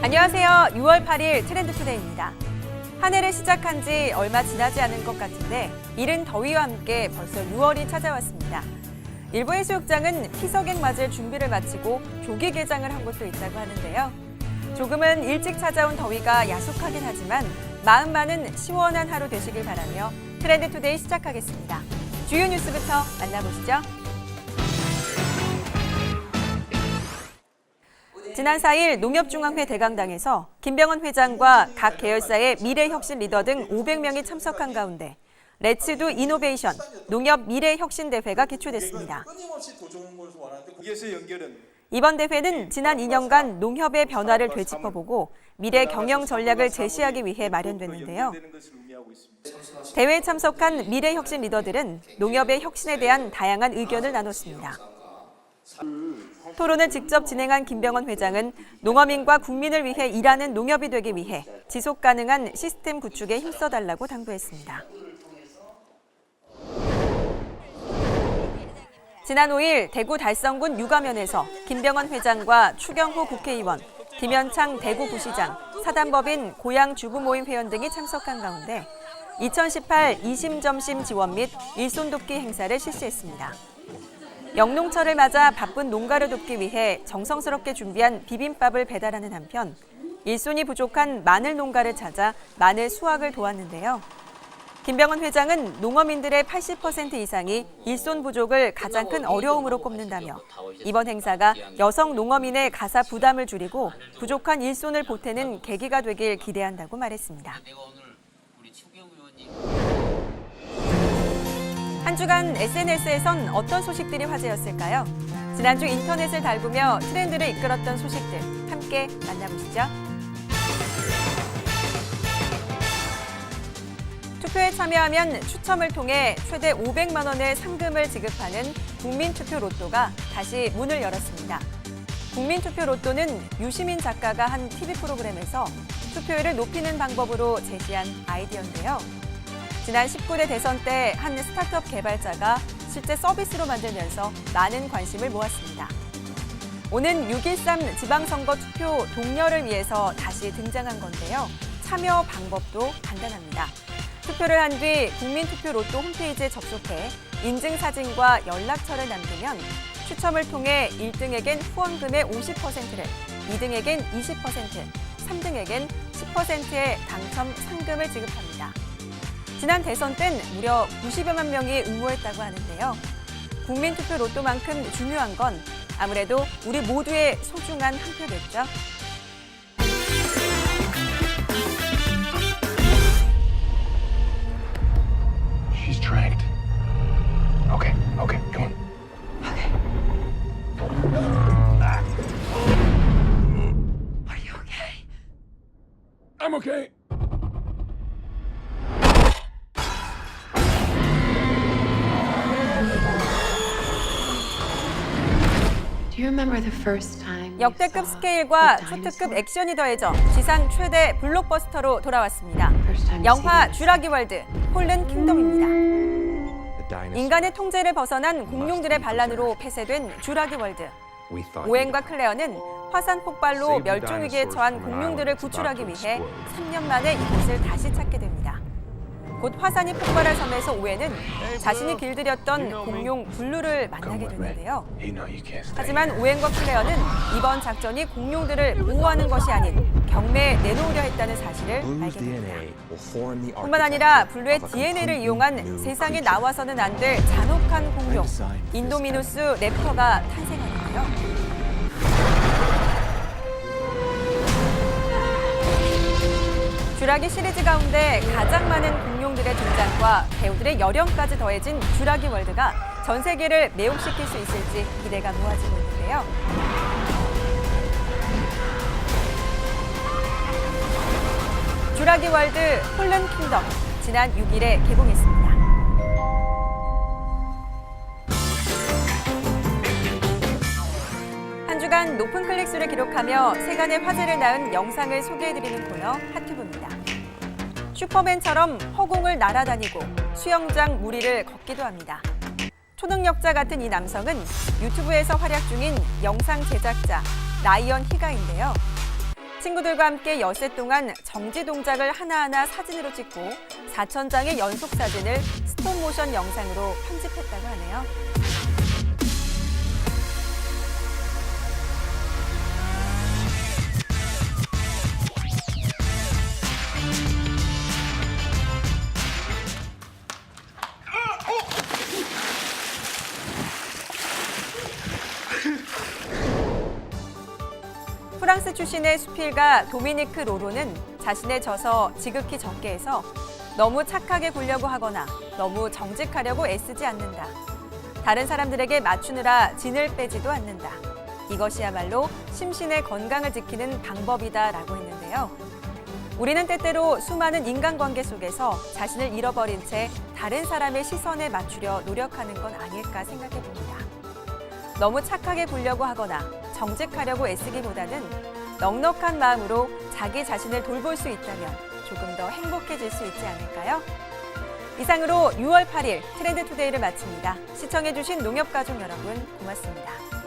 안녕하세요. 6월 8일 트렌드투데이입니다. 한 해를 시작한 지 얼마 지나지 않은 것 같은데 이른 더위와 함께 벌써 6월이 찾아왔습니다. 일부 해수욕장은 피서객 맞을 준비를 마치고 조기 개장을 한 곳도 있다고 하는데요. 조금은 일찍 찾아온 더위가 야속하긴 하지만 마음만은 시원한 하루 되시길 바라며 트렌드투데이 시작하겠습니다. 주요 뉴스부터 만나보시죠. 지난 4일 농협중앙회 대강당에서 김병헌 회장과 각 계열사의 미래혁신 리더 등 500명이 참석한 가운데 렛츠두 이노베이션 농협 미래혁신대회가 개최됐습니다. 이번 대회는 지난 2년간 농협의 변화를 되짚어보고 미래 경영 전략을 제시하기 위해 마련됐는데요. 대회에 참석한 미래혁신 리더들은 농협의 혁신에 대한 다양한 의견을 나눴습니다. 토론을 직접 진행한 김병헌 회장은 농어민과 국민을 위해 일하는 농협이 되기 위해 지속 가능한 시스템 구축에 힘써달라고 당부했습니다. 지난 5일 대구 달성군 유가면에서 김병헌 회장과 추경호 국회의원, 김현창 대구부시장, 사단법인 고향주부모임 회원 등이 참석한 가운데 2018 이심점심 지원 및 일손 돕기 행사를 실시했습니다. 영농철을 맞아 바쁜 농가를 돕기 위해 정성스럽게 준비한 비빔밥을 배달하는 한편 일손이 부족한 마늘 농가를 찾아 마늘 수확을 도왔는데요. 김병헌 회장은 농어민들의 80% 이상이 일손 부족을 가장 큰 어려움으로 꼽는다며 이번 행사가 여성 농어민의 가사 부담을 줄이고 부족한 일손을 보태는 계기가 되길 기대한다고 말했습니다. 한 주간 SNS에선 어떤 소식들이 화제였을까요? 지난주 인터넷을 달구며 트렌드를 이끌었던 소식들 함께 만나보시죠. 투표에 참여하면 추첨을 통해 최대 500만 원의 상금을 지급하는 국민투표 로또가 다시 문을 열었습니다. 국민투표 로또는 유시민 작가가 한 TV 프로그램에서 투표율을 높이는 방법으로 제시한 아이디어인데요. 지난 19대 대선 때 한 스타트업 개발자가 실제 서비스로 만들면서 많은 관심을 모았습니다. 오는 6.13 지방선거 투표 독려를 위해서 다시 등장한 건데요. 참여 방법도 간단합니다. 투표를 한 뒤 국민투표 로또 홈페이지에 접속해 인증사진과 연락처를 남기면 추첨을 통해 1등에겐 후원금의 50%를, 2등에겐 20%, 3등에겐 10%의 당첨 상금을 지급합니다. 지난 대선 땐 무려 90여만 명이 응모했다고 하는데요. 국민투표 로또만큼 중요한 건 아무래도 우리 모두의 소중한 한 표겠죠. She's tracked. Okay, come on. Okay. Are you okay? I'm okay. Do you remember the first time? 역대급 스케일과 초특급 액션이 더해져 지상 최대 블록버스터로 돌아왔습니다. 영화 쥐라기 월드, 폴른 킹덤입니다. 인간의 통제를 벗어난 공룡들의 반란으로 폐쇄된 쥐라기 월드. 오웬과 클레어는 화산 폭발로 멸종 위기에 처한 공룡들을 구출하기 위해 3년 만에 이곳을 다시 찾게 됩니다. 곧 화산이 폭발할 섬에서 오웬은 자신이 길들였던 공룡 블루를 만나게 되는데요. 하지만 오웬과 클레어는 이번 작전이 공룡들을 보호하는 것이 아닌 경매에 내놓으려 했다는 사실을 알게 됩니다. 뿐만 아니라 블루의 DNA를 이용한 세상에 나와서는 안 될 잔혹한 공룡, 인도미누스 랩터가 탄생하는데요. 쥐라기 시리즈 가운데 가장 많은 공룡들의 등장과 배우들의 열연까지 더해진 쥐라기 월드가 전 세계를 매혹시킬 수 있을지 기대가 모아지고 있는데요. 쥐라기 월드 폴른 킹덤, 지난 6일에 개봉했습니다. 한 주간 높은 클릭수를 기록하며 세간의 화제를 낳은 영상을 소개해드리는 코너 핫튜브입니다. 슈퍼맨처럼 허공을 날아다니고 수영장 무리를 걷기도 합니다. 초능력자 같은 이 남성은 유튜브에서 활약 중인 영상 제작자 라이언 히가인데요. 친구들과 함께 엿새 동안 정지 동작을 하나하나 사진으로 찍고 4,000장의 연속 사진을 스톱모션 영상으로 편집했다고 하네요. 프랑스 출신의 수필가 도미니크 로로는 자신의 저서 지극히 적게 해서 너무 착하게 굴려고 하거나 너무 정직하려고 애쓰지 않는다. 다른 사람들에게 맞추느라 진을 빼지도 않는다. 이것이야말로 심신의 건강을 지키는 방법이다라고 했는데요. 우리는 때때로 수많은 인간관계 속에서 자신을 잃어버린 채 다른 사람의 시선에 맞추려 노력하는 건 아닐까 생각해 봅니다. 너무 착하게 굴려고 하거나 정직하려고 애쓰기보다는 넉넉한 마음으로 자기 자신을 돌볼 수 있다면 조금 더 행복해질 수 있지 않을까요? 이상으로 6월 8일 트렌드 투데이를 마칩니다. 시청해주신 농협가족 여러분 고맙습니다.